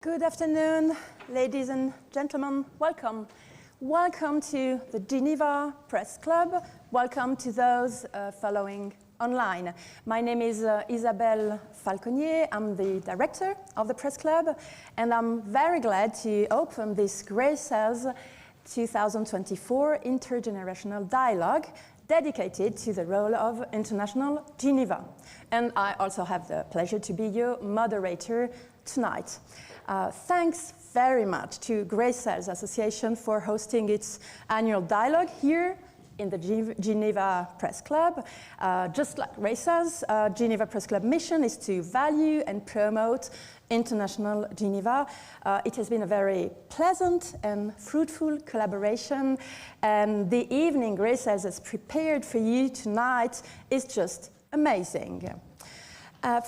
Good afternoon, ladies and gentlemen. Welcome. Welcome to the Geneva Press Club. Welcome to those following online. My name is Isabelle Falconier. I'm the director of the Press Club, and I'm very glad to open this Greycells 2024 Intergenerational Dialogue dedicated to the role of International Geneva. And I also have the pleasure to be your moderator tonight. Thanks very much to Greycells Association for hosting its annual dialogue here in the Geneva Press Club. Just like Greycells, Geneva Press Club mission is to value and promote International Geneva. It has been a very pleasant and fruitful collaboration, and the evening Greycells has prepared for you tonight is just amazing.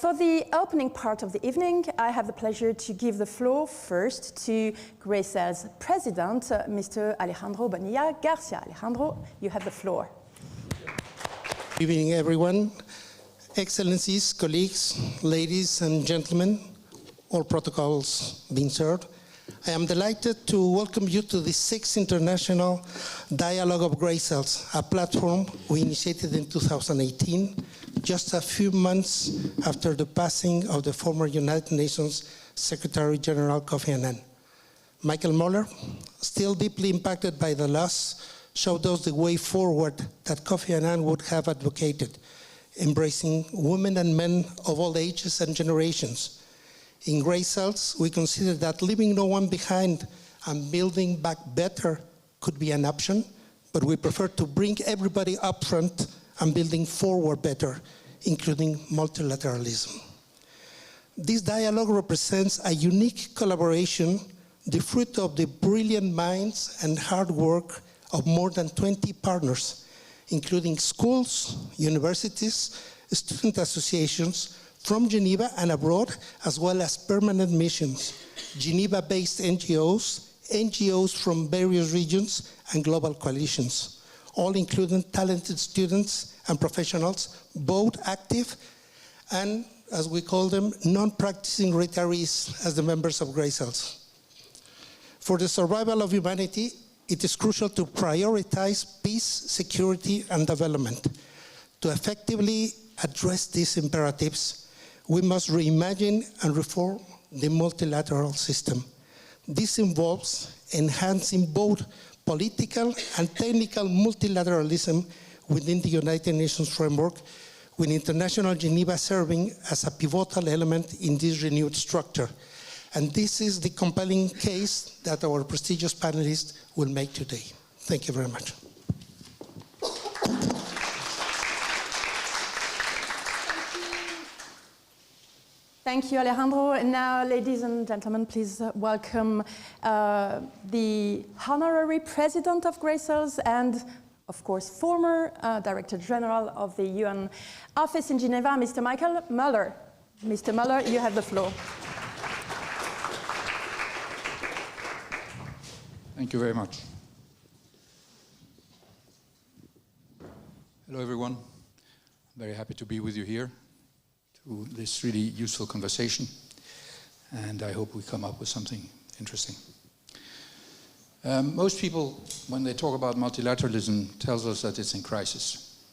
For the opening part of the evening, I have the pleasure to give the floor first to Greycells President, Mr. Alejandro Bonilla Garcia. Alejandro, you have the floor. Good evening, everyone. Excellencies, colleagues, ladies and gentlemen, all protocols being served. I am delighted to welcome you to the 6th International Dialogue of Greycells, a platform we initiated in 2018, just a few months after the passing of the former United Nations Secretary General Kofi Annan. Michael Muller, still deeply impacted by the loss, showed us the way forward that Kofi Annan would have advocated, embracing women and men of all ages and generations. In Greycells, we consider that leaving no one behind and building back better could be an option, but we prefer to bring everybody up front and building forward better, including multilateralism. This dialogue represents a unique collaboration, the fruit of the brilliant minds and hard work of more than 20 partners, including schools, universities, student associations from Geneva and abroad, as well as permanent missions, Geneva-based NGOs, NGOs from various regions, and global coalitions, all including talented students and professionals, both active and, as we call them, non-practicing retirees as the members of Greycells. For the survival of humanity, it is crucial to prioritize peace, security, and development. To effectively address these imperatives, we must reimagine and reform the multilateral system. This involves enhancing both political and technical multilateralism within the United Nations framework, with International Geneva serving as a pivotal element in this renewed structure. And this is the compelling case that our prestigious panelists will make today. Thank you very much. Thank you, Alejandro. And now, ladies and gentlemen, please welcome the Honorary President of Greycells and, of course, former Director General of the UN Office in Geneva, Mr. Michael Muller. Mr. Muller, you have the floor. Thank you very much. Hello, everyone. I'm very happy to be with you here to this really useful conversation, and I hope we come up with something interesting. Most people, when they talk about multilateralism, tells us that it's in crisis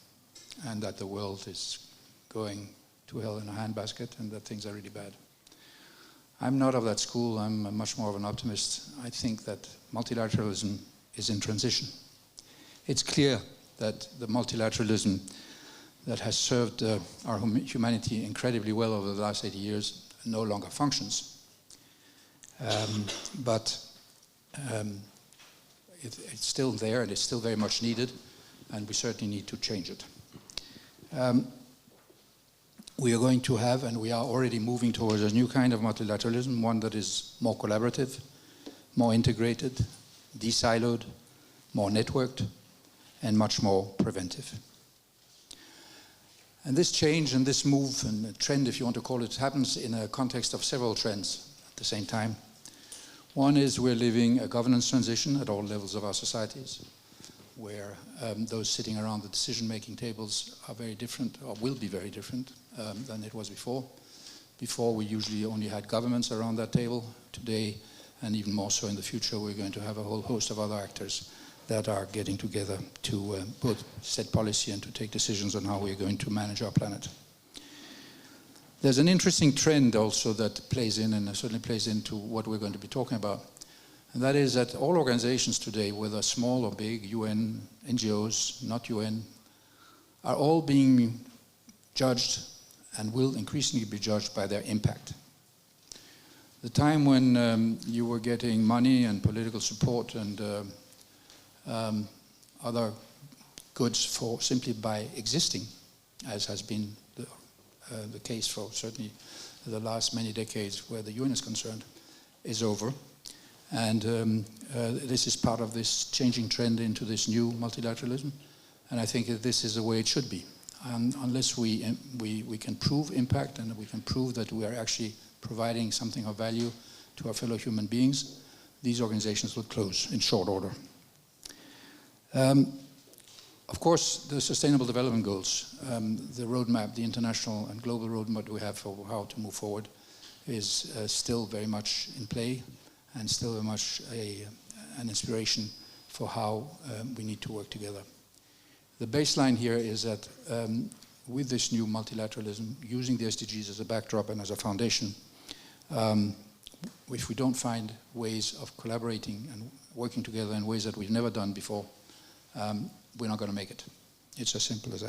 and that the world is going to hell in a handbasket and that things are really bad. I'm not of that school. I'm much more of an optimist. I think that multilateralism is in transition. It's clear that the multilateralism that has served our humanity incredibly well over the last 80 years no longer functions. But it's still there, and it's still very much needed, and we certainly need to change it. We are going to have, and we are already moving towards a new kind of multilateralism, one that is more collaborative, more integrated, de-siloed, more networked, and much more preventive. And this change and this move and trend, if you want to call it, happens in a context of several trends at the same time. One is we're living a governance transition at all levels of our societies, where those sitting around the decision-making tables are very different, or will be very different than it was before. Before, we usually only had governments around that table. today, and even more so in the future, we're going to have a whole host of other actors that are getting together to both set policy and to take decisions on how we're going to manage our planet. There's an interesting trend also that plays in, and certainly plays into what we're going to be talking about. And that is that all organizations today, whether small or big, UN, NGOs, not UN, are all being judged and will increasingly be judged by their impact. The time when you were getting money and political support and other goods for simply by existing, as has been the case for certainly the last many decades where the UN is concerned, is over. And this is part of this changing trend into this new multilateralism. And I think that this is the way it should be. Unless we can prove impact and we can prove that we are actually providing something of value to our fellow human beings, these organizations will close in short order. Of course, the Sustainable Development Goals, the roadmap, the international and global roadmap we have for how to move forward is still very much in play and still very much an inspiration for how we need to work together. The baseline here is that with this new multilateralism, using the SDGs as a backdrop and as a foundation, if we don't find ways of collaborating and working together in ways that we've never done before, we're not going to make it. It's as simple as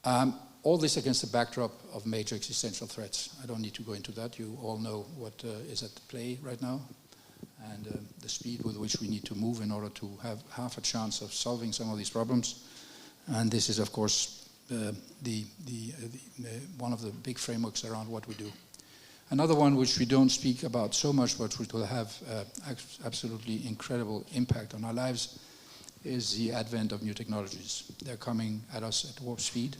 that. All this against the backdrop of major existential threats. I don't need to go into that. You all know what is at play right now, and the speed with which we need to move in order to have half a chance of solving some of these problems. And this is, of course, one of the big frameworks around what we do. Another one which we don't speak about so much, but which will have absolutely incredible impact on our lives, is the advent of new technologies. They're coming at us at warp speed.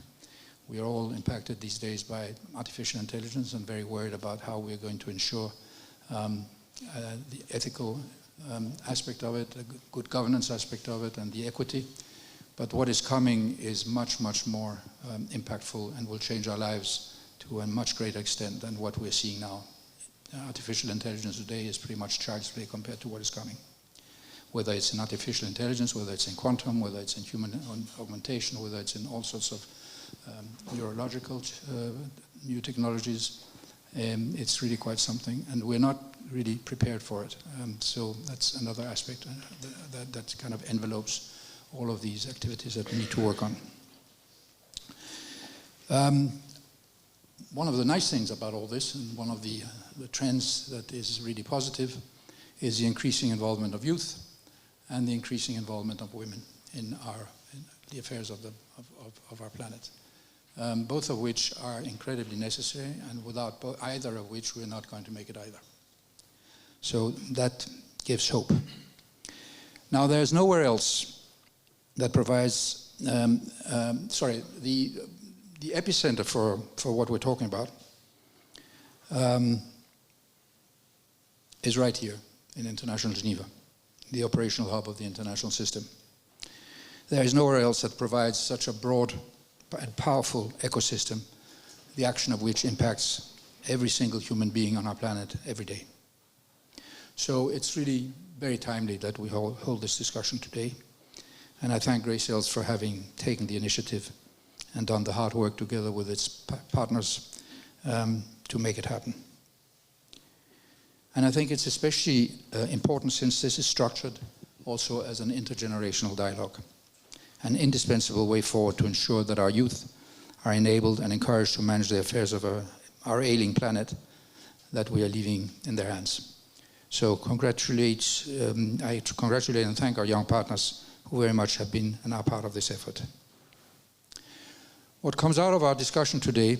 We are all impacted these days by artificial intelligence and very worried about how we're going to ensure the ethical aspect of it, the good governance aspect of it, and the equity. But what is coming is much, much more impactful and will change our lives to a much greater extent than what we're seeing now. Artificial intelligence today is pretty much child's play compared to what is coming. Whether it's in artificial intelligence, whether it's in quantum, whether it's in human augmentation, whether it's in all sorts of neurological new technologies, it's really quite something, and we're not really prepared for it. So that's another aspect that kind of envelopes all of these activities that we need to work on. One of the nice things about all this, and one of the trends that is really positive, is the increasing involvement of youth and the increasing involvement of women in the affairs of our planet. Both of which are incredibly necessary, and without either of which we're not going to make it either. So that gives hope. Now there's nowhere else that provides, the epicenter for what we're talking about is right here in International Geneva, the operational hub of the international system. There is nowhere else that provides such a broad and powerful ecosystem, the action of which impacts every single human being on our planet every day. So it's really very timely that we hold this discussion today. And I thank Greycells for having taken the initiative and done the hard work together with its partners to make it happen. And I think it's especially important since this is structured also as an intergenerational dialogue, an indispensable way forward to ensure that our youth are enabled and encouraged to manage the affairs of our ailing planet that we are leaving in their hands. So I congratulate and thank our young partners who very much have been and are part of this effort. What comes out of our discussion today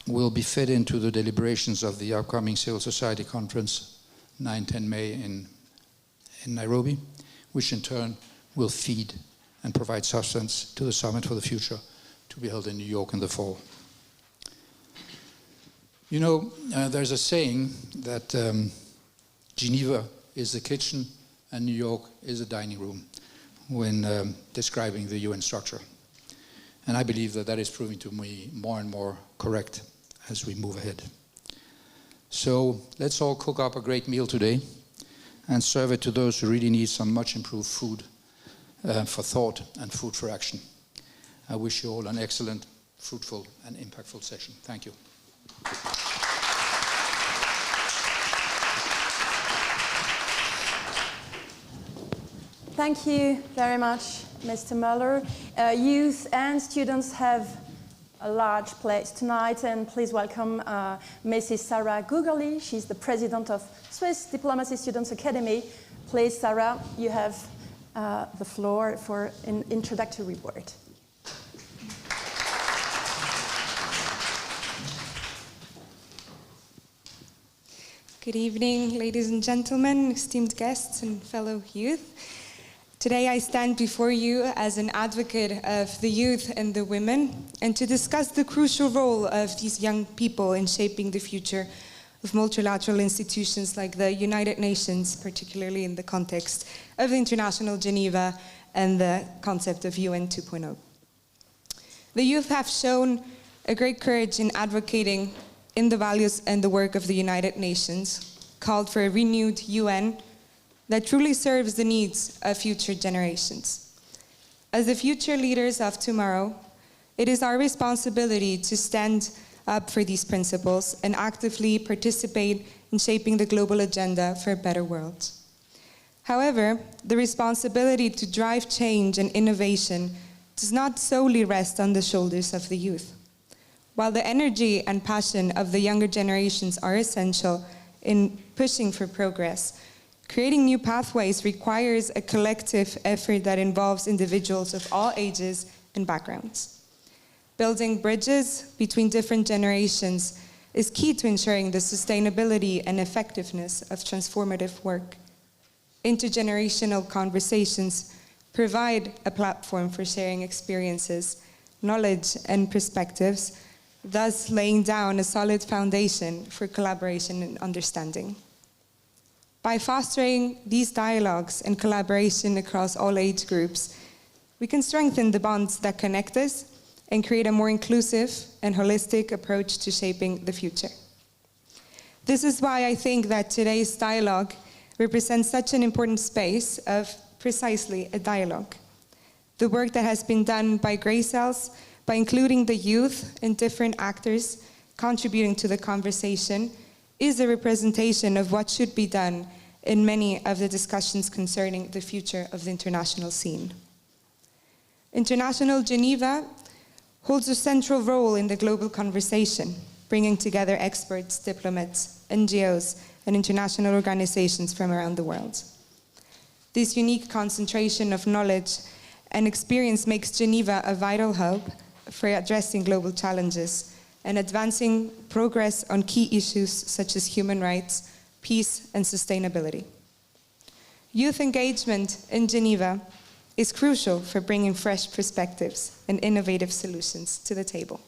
will be fed into the deliberations of the upcoming Civil Society Conference, 9-10 May in Nairobi, which in turn will feed and provide substance to the Summit for the Future to be held in New York in the fall. You know, there's a saying that Geneva is the kitchen and New York is the dining room when describing the UN structure. And I believe that that is proving to me more and more correct as we move ahead. So let's all cook up a great meal today and serve it to those who really need some much improved food for thought and food for action. I wish you all an excellent, fruitful and impactful session. Thank you. Thank you very much, Mr. Muller. Youth and students have a large place tonight, and please welcome Mrs. Sarah Gugerli. She's the president of Swiss Diplomacy Students Academy. Please, Sarah, you have the floor for an introductory word. Good evening, ladies and gentlemen, esteemed guests and fellow youth. Today I stand before you as an advocate of the youth and the women, and to discuss the crucial role of these young people in shaping the future of multilateral institutions like the United Nations, particularly in the context of the International Geneva and the concept of UN 2.0. The youth have shown a great courage in advocating in the values and the work of the United Nations, called for a renewed UN that truly serves the needs of future generations. As the future leaders of tomorrow, it is our responsibility to stand up for these principles and actively participate in shaping the global agenda for a better world. However, the responsibility to drive change and innovation does not solely rest on the shoulders of the youth. While the energy and passion of the younger generations are essential in pushing for progress, creating new pathways requires a collective effort that involves individuals of all ages and backgrounds. Building bridges between different generations is key to ensuring the sustainability and effectiveness of transformative work. Intergenerational conversations provide a platform for sharing experiences, knowledge, and perspectives, thus laying down a solid foundation for collaboration and understanding. By fostering these dialogues and collaboration across all age groups, we can strengthen the bonds that connect us and create a more inclusive and holistic approach to shaping the future. This is why I think that today's dialogue represents such an important space of precisely a dialogue. The work that has been done by Greycells, by including the youth and different actors contributing to the conversation, is a representation of what should be done in many of the discussions concerning the future of the international scene. International Geneva holds a central role in the global conversation, bringing together experts, diplomats, NGOs, and international organizations from around the world. This unique concentration of knowledge and experience makes Geneva a vital hub for addressing global challenges and advancing progress on key issues such as human rights, peace, and sustainability. Youth engagement in Geneva is crucial for bringing fresh perspectives and innovative solutions to the table.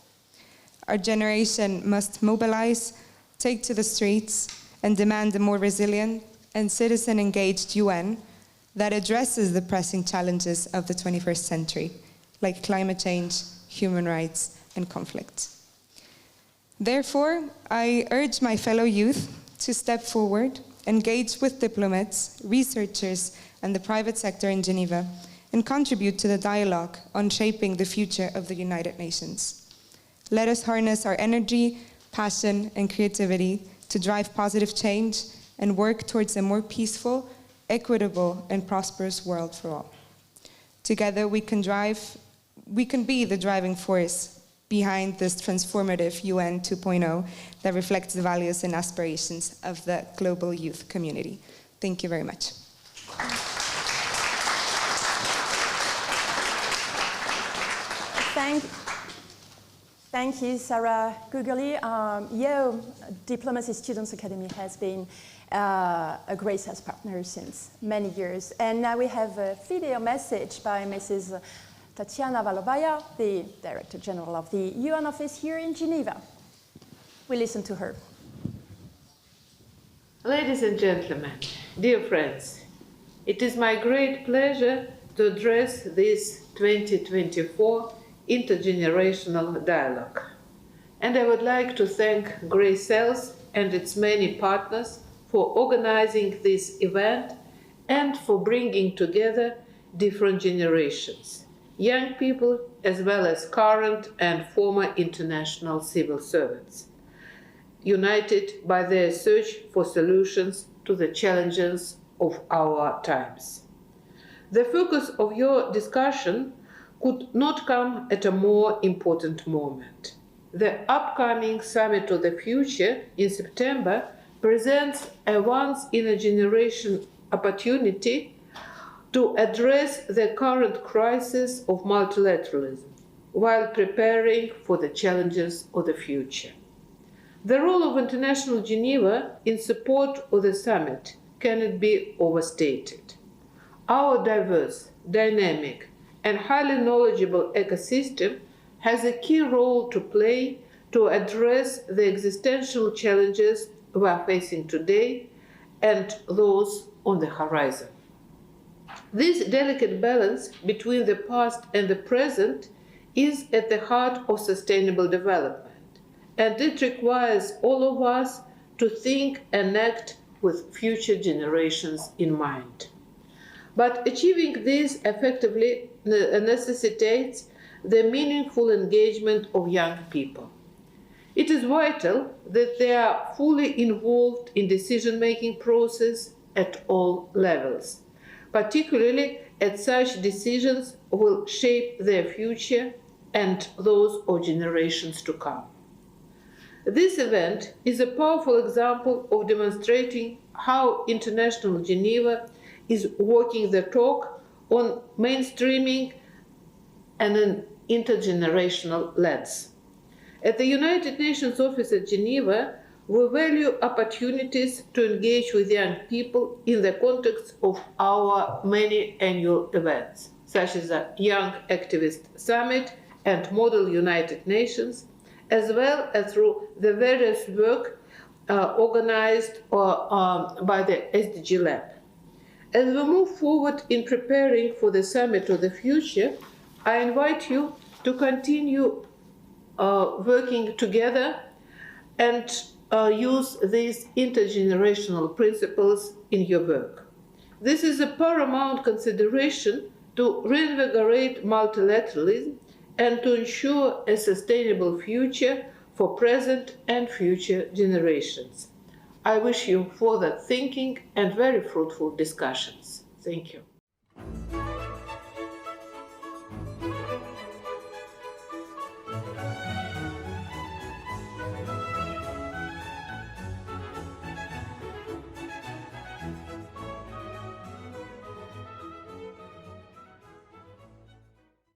Our generation must mobilize, take to the streets, and demand a more resilient and citizen-engaged UN that addresses the pressing challenges of the 21st century, like climate change, human rights, and conflict. Therefore, I urge my fellow youth to step forward, engage with diplomats, researchers, and the private sector in Geneva, and contribute to the dialogue on shaping the future of the United Nations. Let us harness our energy, passion, and creativity to drive positive change and work towards a more peaceful, equitable, and prosperous world for all. Together, we can be the driving force behind this transformative UN 2.0 that reflects the values and aspirations of the global youth community. Thank you very much. Thank you, Sarah Gugerli. Your Diplomacy Students Academy has been a Greycells partner since many years. And now we have a video message by Mrs. Tatiana Valovaya, the Director General of the UN office here in Geneva. We listen to her. Ladies and gentlemen, dear friends, it is my great pleasure to address this 2024 Intergenerational Dialogue. And I would like to thank Greycells and its many partners for organizing this event and for bringing together different generations, young people as well as current and former international civil servants, united by their search for solutions to the challenges of our times. The focus of your discussion could not come at a more important moment. The upcoming Summit of the Future in September presents a once-in-a-generation opportunity to address the current crisis of multilateralism while preparing for the challenges of the future. The role of International Geneva in support of the summit cannot be overstated. Our diverse, dynamic, and highly knowledgeable ecosystem has a key role to play to address the existential challenges we are facing today and those on the horizon. This delicate balance between the past and the present is at the heart of sustainable development, and it requires all of us to think and act with future generations in mind. But achieving this effectively necessitates the meaningful engagement of young people. It is vital that they are fully involved in decision-making process at all levels, particularly as such decisions will shape their future and those of generations to come. This event is a powerful example of demonstrating how International Geneva is walking the talk on mainstreaming and an intergenerational lens. At the United Nations Office at Geneva, we value opportunities to engage with young people in the context of our many annual events, such as the Young Activist Summit and Model United Nations, as well as through the various work organized by the SDG Lab. As we move forward in preparing for the Summit of the Future, I invite you to continue working together and use these intergenerational principles in your work. This is a paramount consideration to reinvigorate multilateralism and to ensure a sustainable future for present and future generations. I wish you further thinking and very fruitful discussions. Thank you.